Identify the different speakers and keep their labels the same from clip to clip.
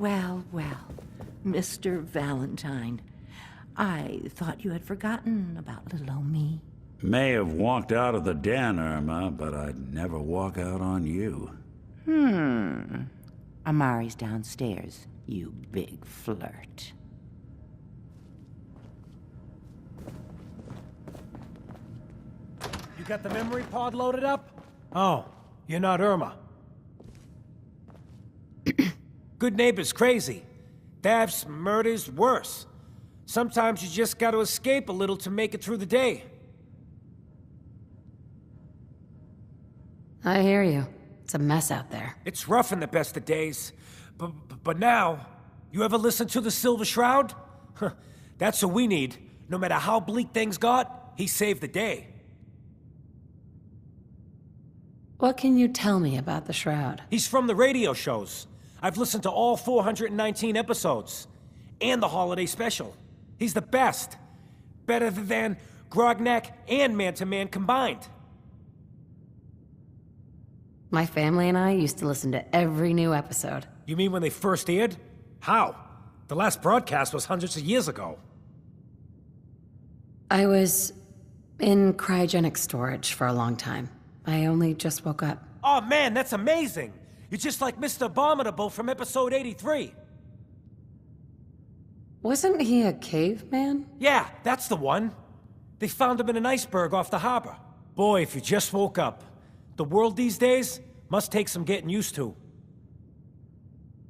Speaker 1: Well, well, Mr. Valentine. I thought you had forgotten about little old me.
Speaker 2: May have walked out of the den, Irma, but I'd never walk out on you.
Speaker 1: Amari's downstairs, you big flirt.
Speaker 3: You got the memory pod loaded up? Oh, you're not Irma. Goodneighbor's crazy. Thefts, murders, worse. Sometimes you just gotta escape a little to make it through the day.
Speaker 4: I hear you. It's a mess out there.
Speaker 3: It's rough in the best of days. But now, you ever listen to the Silver Shroud? That's what we need. No matter how bleak things got, he saved the day.
Speaker 4: What can you tell me about the Shroud?
Speaker 3: He's from the radio shows. I've listened to all 419 episodes. And the holiday special. He's the best. Better than Grognak and Man to Man combined.
Speaker 4: My family and I used to listen to every new episode.
Speaker 3: You mean when they first aired? How? The last broadcast was hundreds of years ago.
Speaker 4: I was in cryogenic storage for a long time. I only just woke up.
Speaker 3: Oh man, that's amazing! You're just like Mr. Abominable from episode 83.
Speaker 4: Wasn't he a caveman?
Speaker 3: Yeah, that's the one. They found him in an iceberg off the harbor. Boy, if you just woke up. The world these days must take some getting used to.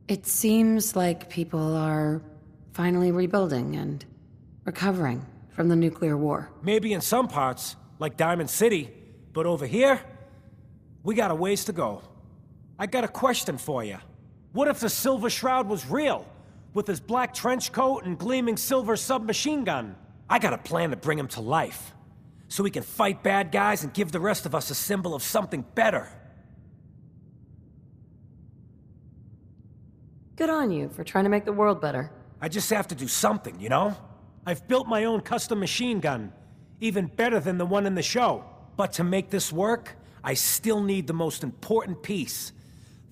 Speaker 4: It seems like people are finally rebuilding and recovering from the nuclear war.
Speaker 3: Maybe in some parts, like Diamond City, but over here, we got a ways to go. I got a question for you. What if the Silver Shroud was real, with his black trench coat and gleaming silver submachine gun? I got a plan to bring him to life, so we can fight bad guys and give the rest of us a symbol of something better.
Speaker 4: Good on you for trying to make the world better.
Speaker 3: I just have to do something, you know? I've built my own custom machine gun, even better than the one in the show. But to make this work, I still need the most important piece.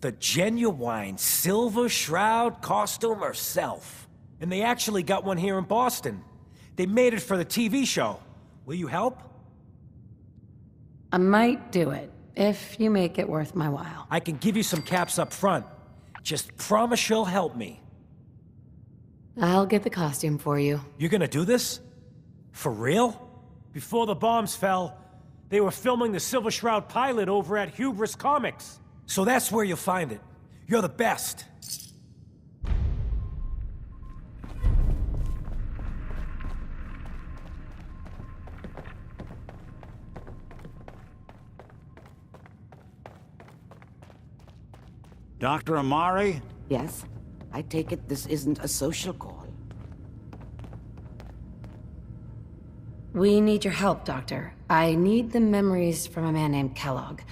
Speaker 3: The genuine Silver Shroud costume herself. And they actually got one here in Boston. They made it for the TV show. Will you help?
Speaker 4: I might do it, if you make it worth my while.
Speaker 3: I can give you some caps up front. Just promise you'll help me.
Speaker 4: I'll get the costume for you.
Speaker 3: You're gonna do this? For real? Before the bombs fell, they were filming the Silver Shroud pilot over at Hubris Comics. So that's where you'll find it. You're the best.
Speaker 2: Dr. Amari?
Speaker 5: Yes? I take it this isn't a social call.
Speaker 4: We need your help, Doctor. I need the memories from a man named Kellogg.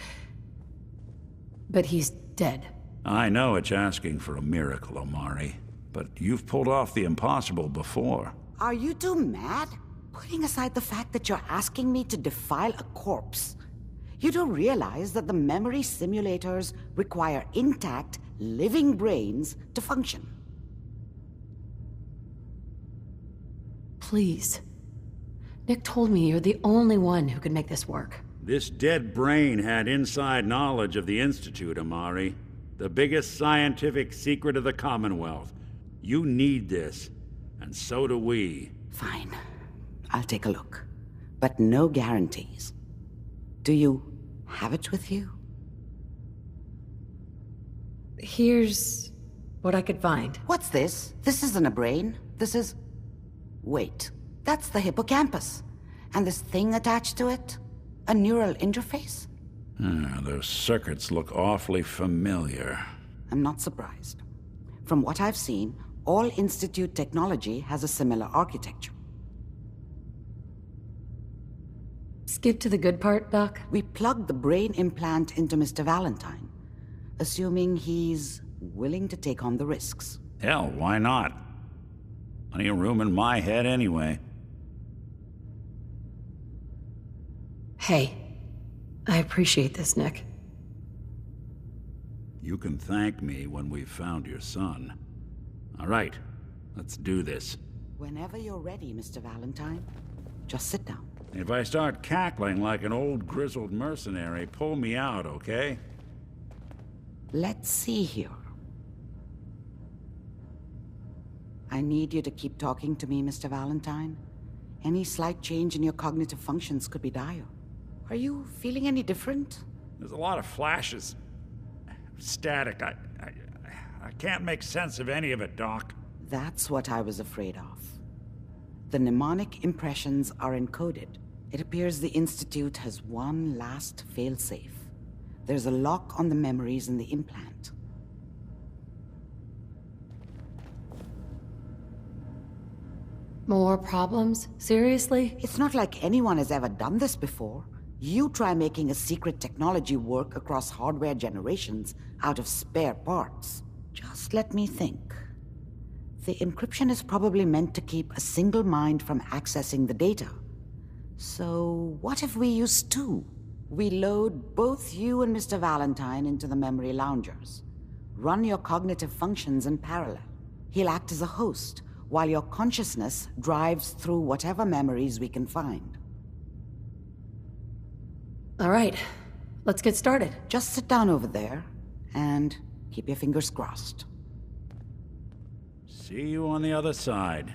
Speaker 4: But he's dead.
Speaker 2: I know it's asking for a miracle, Amari, but you've pulled off the impossible before.
Speaker 5: Are you two mad? Putting aside the fact that you're asking me to defile a corpse, you don't realize that the memory simulators require intact, living brains to function.
Speaker 4: Please. Nick told me you're the only one who could make this work.
Speaker 2: This dead brain had inside knowledge of the Institute, Amari. The biggest scientific secret of the Commonwealth. You need this, and so do we.
Speaker 5: Fine. I'll take a look. But no guarantees. Do you have it with you?
Speaker 4: Here's what I could find.
Speaker 5: What's this? This isn't a brain. This is... Wait. That's the hippocampus. And this thing attached to it? A neural interface?
Speaker 2: Those circuits look awfully familiar.
Speaker 5: I'm not surprised. From what I've seen, all Institute technology has a similar architecture.
Speaker 4: Skip to the good part, Doc?
Speaker 5: We plugged the brain implant into Mr. Valentine, assuming he's willing to take on the risks.
Speaker 2: Hell, why not? Plenty of room in my head anyway.
Speaker 4: Hey, I appreciate this, Nick.
Speaker 2: You can thank me when we've found your son. All right, let's do this.
Speaker 5: Whenever you're ready, Mr. Valentine, just sit down.
Speaker 2: If I start cackling like an old grizzled mercenary, pull me out, okay?
Speaker 5: Let's see here. I need you to keep talking to me, Mr. Valentine. Any slight change in your cognitive functions could be dire. Are you feeling any different?
Speaker 2: There's a lot of flashes. Static. I can't make sense of any of it, Doc.
Speaker 5: That's what I was afraid of. The mnemonic impressions are encoded. It appears the Institute has one last failsafe. There's a lock on the memories in the implant.
Speaker 4: More problems? Seriously?
Speaker 5: It's not like anyone has ever done this before. You try making a secret technology work across hardware generations out of spare parts. Just let me think. The encryption is probably meant to keep a single mind from accessing the data. So what if we use two? We load both you and Mr. Valentine into the memory loungers. Run your cognitive functions in parallel. He'll act as a host, while your consciousness drives through whatever memories we can find.
Speaker 4: All right, let's get started.
Speaker 5: Just sit down over there, and keep your fingers crossed.
Speaker 2: See you on the other side.